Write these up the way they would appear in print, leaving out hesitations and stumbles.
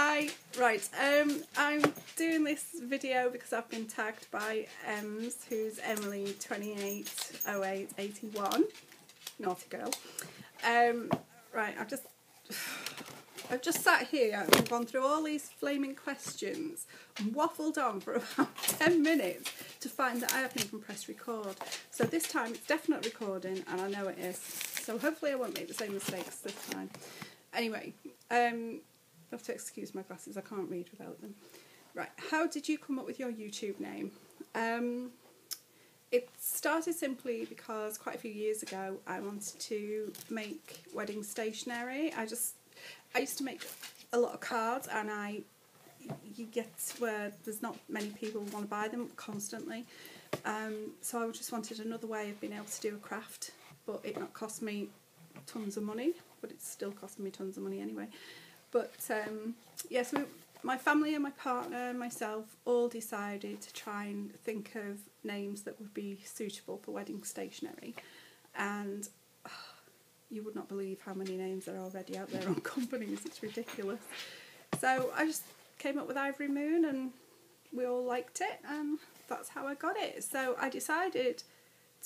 Hi, right, I'm doing this video because I've been tagged by Ems, who's Emily 280881, naughty girl. Right, I've just sat here and gone through all these flaming questions and waffled on for about 10 minutes to find that I haven't even pressed record. So this time it's definitely recording, and I know it is. So hopefully I won't make the same mistakes this time. Anyway, I have to excuse my glasses, I can't read without them. Right, how did you come up with your YouTube name? It started simply because quite a few years ago I wanted to make wedding stationery. I used to make a lot of cards, and you get where there's not many people who want to buy them constantly. So I just wanted another way of being able to do a craft, but it not cost me tons of money, but it's still costing me tons of money anyway. But yeah, so my family and my partner and myself all decided to try and think of names that would be suitable for wedding stationery, and you would not believe how many names are already out there on companies. It's ridiculous. So I just came up with Ivory Moon, and we all liked it, and that's how I got it. So I decided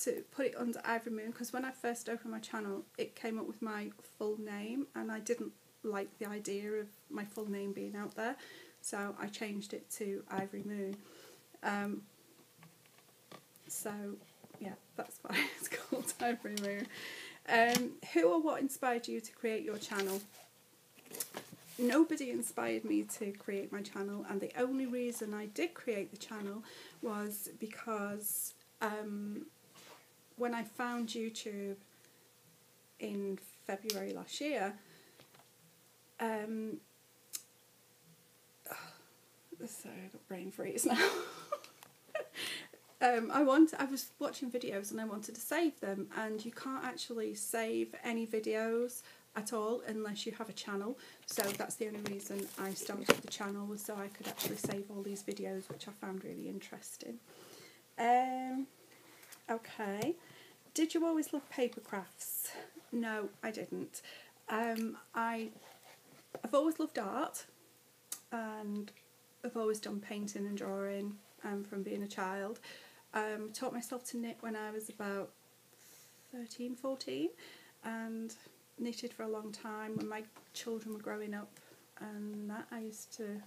to put it under Ivory Moon because when I first opened my channel it came up with my full name, and I didn't like the idea of my full name being out there, so I changed it to Ivory Moon. So yeah, that's why it's called Ivory Moon. Who or what inspired you to create your channel? Nobody inspired me to create my channel, and the only reason I did create the channel was because when I found YouTube in February last year, sorry, I've got brain freeze now. I was watching videos and I wanted to save them, and you can't actually save any videos at all unless you have a channel. So that's the only reason I started the channel, was so I could actually save all these videos, which I found really interesting. Okay, did you always love paper crafts? No, I didn't. I've always loved art, and I've always done painting and drawing from being a child. Taught myself to knit when I was about 13, 14, and knitted for a long time when my children were growing up, and that I used to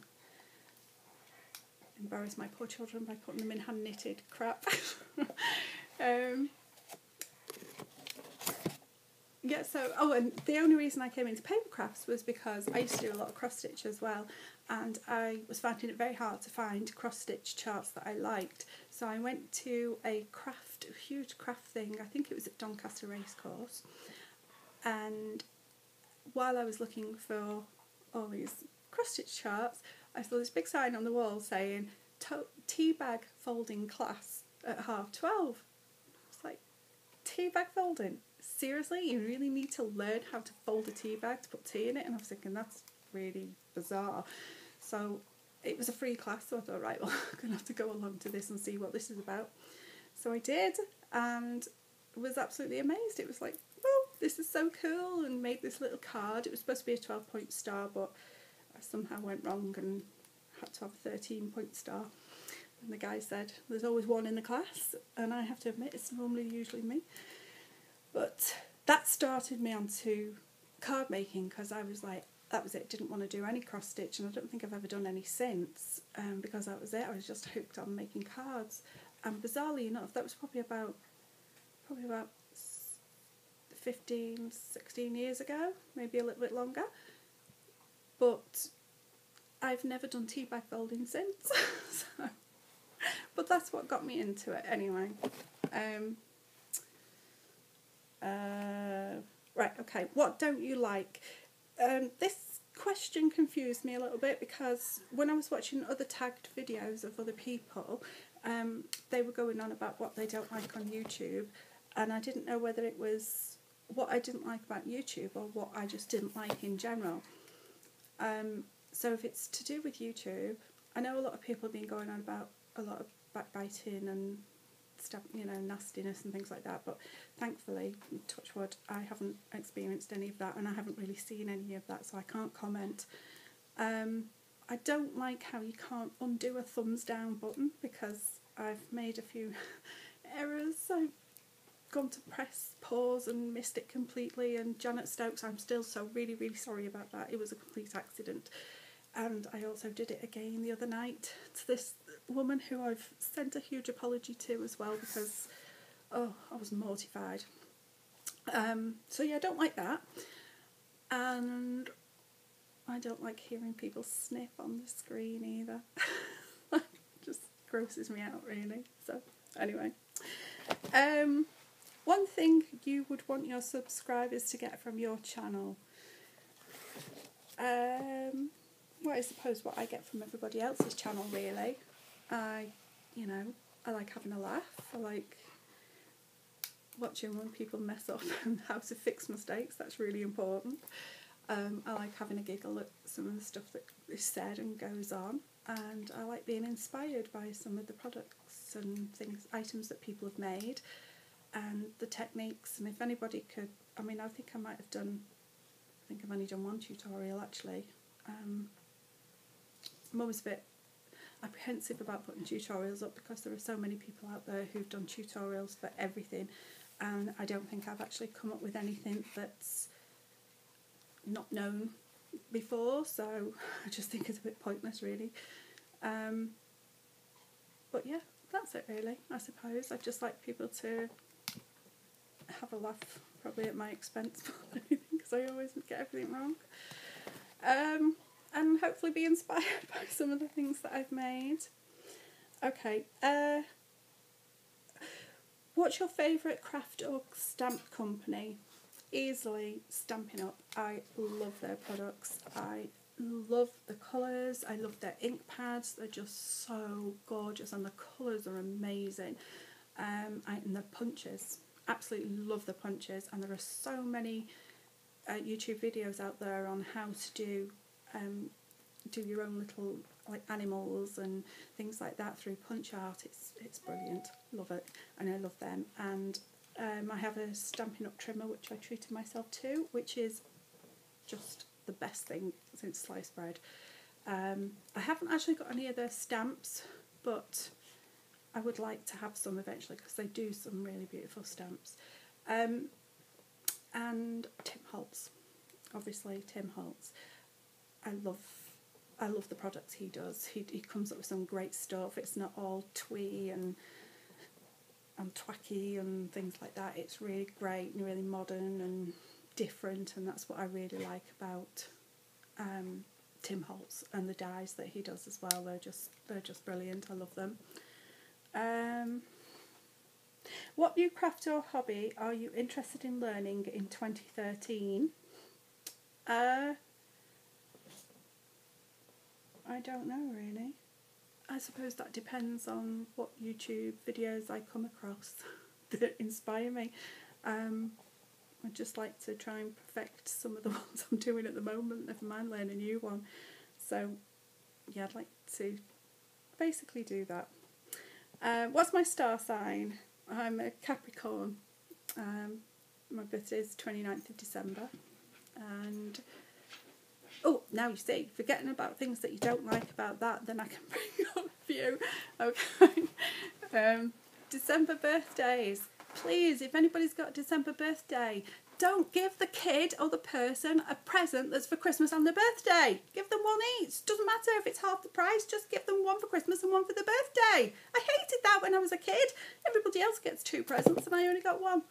embarrass my poor children by putting them in hand knitted crap. Yeah, so, and the only reason I came into paper crafts was because I used to do a lot of cross stitch as well, and I was finding it very hard to find cross stitch charts that I liked. So I went to a huge craft thing, I think it was at Doncaster Racecourse, and while I was looking for all these cross stitch charts, I saw this big sign on the wall saying tea bag folding class at 12:30. It's like, tea bag folding? Seriously, you really need to learn how to fold a tea bag to put tea in it? And I was thinking, that's really bizarre. So it was a free class, so I thought, right, well, I'm going to have to go along to this and see what this is about. So I did, and was absolutely amazed. It was like, oh, this is so cool, and made this little card. It was supposed to be a 12-point star, but I somehow went wrong and had to have a 13-point star. And the guy said, there's always one in the class, and I have to admit, it's usually me. But that started me onto card making, because I was like, that was it, didn't want to do any cross stitch, and I don't think I've ever done any since, because that was it. I was just hooked on making cards, and bizarrely enough, that was probably about 15, 16 years ago, maybe a little bit longer, but I've never done tea bag folding since. So, but that's what got me into it anyway. Right, okay, what don't you like? This question confused me a little bit, because when I was watching other tagged videos of other people, they were going on about what they don't like on YouTube, and I didn't know whether it was what I didn't like about YouTube or what I just didn't like in general. So if it's to do with YouTube, I know a lot of people have been going on about a lot of backbiting and stuff, you know, nastiness and things like that, but thankfully, touch wood, I haven't experienced any of that, and I haven't really seen any of that, so I can't comment. I don't like how you can't undo a thumbs down button, because I've made a few errors. I've gone to press pause and missed it completely, and Janet Stokes, I'm still so really sorry about that. It was a complete accident. And I also did it again the other night to this woman who I've sent a huge apology to as well, because I was mortified. So yeah, I don't like that, and I don't like hearing people sniff on the screen either. It just grosses me out, really. So anyway, one thing you would want your subscribers to get from your channel. Well, I suppose what I get from everybody else's channel, really. I like having a laugh. I like watching when people mess up and how to fix mistakes. That's really important. I like having a giggle at some of the stuff that is said and goes on, and I like being inspired by some of the products and items that people have made, and the techniques. And if anybody could, I think I've only done one tutorial actually. I'm always a bit apprehensive about putting tutorials up, because there are so many people out there who've done tutorials for everything, and I don't think I've actually come up with anything that's not known before, so I just think it's a bit pointless, really. But yeah, that's it really, I suppose. I'd just like people to have a laugh, probably at my expense more than anything, because I always get everything wrong. And hopefully be inspired by some of the things that I've made. Okay, what's your favourite craft or stamp company? Easily Stampin' Up. I love their products. I love the colours. I love their ink pads. They're just so gorgeous, and the colours are amazing. And the punches. Absolutely love the punches. And there are so many YouTube videos out there on how to do your own little animals and things like that through punch art. It's brilliant. Love it, and I love them. And I have a Stampin' Up trimmer which I treated myself to, which is just the best thing since sliced bread. I haven't actually got any of their stamps, but I would like to have some eventually, because they do some really beautiful stamps. And Tim Holtz, obviously Tim Holtz. I love the products he does. He comes up with some great stuff. It's not all twee and twacky and things like that. It's really great and really modern and different, and that's what I really like about Tim Holtz, and the dies that he does as well. They're just brilliant. I love them. What new craft or hobby are you interested in learning in 2013? I don't know really. I suppose that depends on what YouTube videos I come across that inspire me. I'd just like to try and perfect some of the ones I'm doing at the moment, never mind learn a new one. So yeah, I'd like to basically do that. What's my star sign? I'm a Capricorn. My birthday is 29th of December. And oh, now you see, forgetting about things that you don't like about that, then I can bring up a few. Okay. December birthdays. Please, if anybody's got a December birthday, don't give the kid or the person a present that's for Christmas and their birthday. Give them one each. Doesn't matter if it's half the price, just give them one for Christmas and one for their birthday. I hated that when I was a kid. Everybody else gets 2 presents and I only got 1.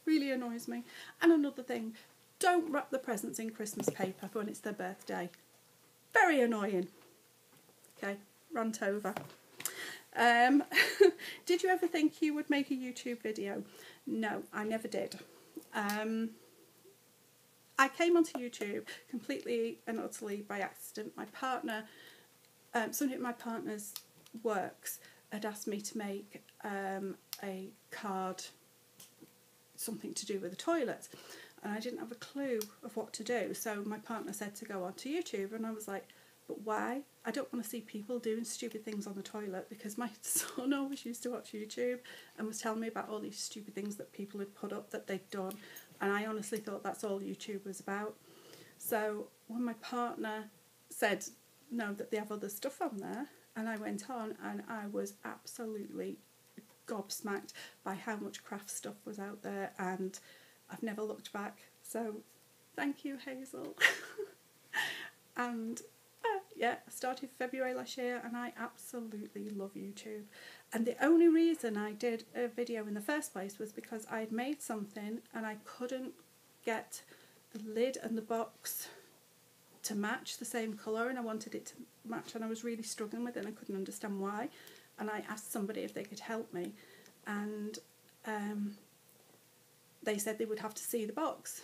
Really annoys me. And another thing, don't wrap the presents in Christmas paper when it's their birthday. Very annoying. Okay, rant over. Did you ever think you would make a YouTube video? No, I never did. I came onto YouTube completely and utterly by accident. My partner, somebody at my partner's works had asked me to make a card, something to do with the toilet, and I didn't have a clue of what to do. So my partner said to go onto YouTube, and I was like, but why? I don't want to see people doing stupid things on the toilet, because my son always used to watch YouTube and was telling me about all these stupid things that people had put up that they'd done, and I honestly thought that's all YouTube was about. So when my partner said, know that they have other stuff on there. And I went on and I was absolutely gobsmacked by how much craft stuff was out there, and I've never looked back. So thank you, Hazel. And yeah, I started February last year and I absolutely love YouTube. And the only reason I did a video in the first place was because I had made something and I couldn't get the lid and the box to match the same colour, and I wanted it to match, and I was really struggling with it and I couldn't understand why. And I asked somebody if they could help me, and they said they would have to see the box.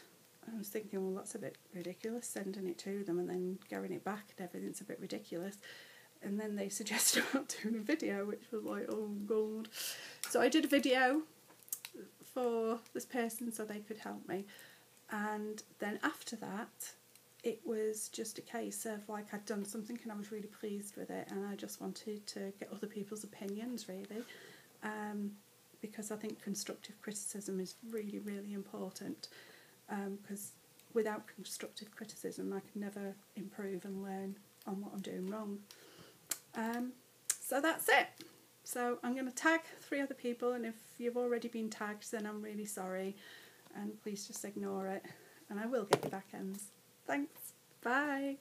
I was thinking, well, that's a bit ridiculous, sending it to them and then getting it back and everything's a bit ridiculous. And then they suggested about doing a video, which was like, oh God. So I did a video for this person so they could help me. And then after that, it was just a case of like I'd done something and I was really pleased with it, and I just wanted to get other people's opinions, really. Because I think constructive criticism is really, really important. Because without constructive criticism I can never improve and learn on what I'm doing wrong. So that's it. So I'm going to tag 3 other people, and if you've already been tagged then I'm really sorry, and please just ignore it, and I will get you back ends. Thanks, bye.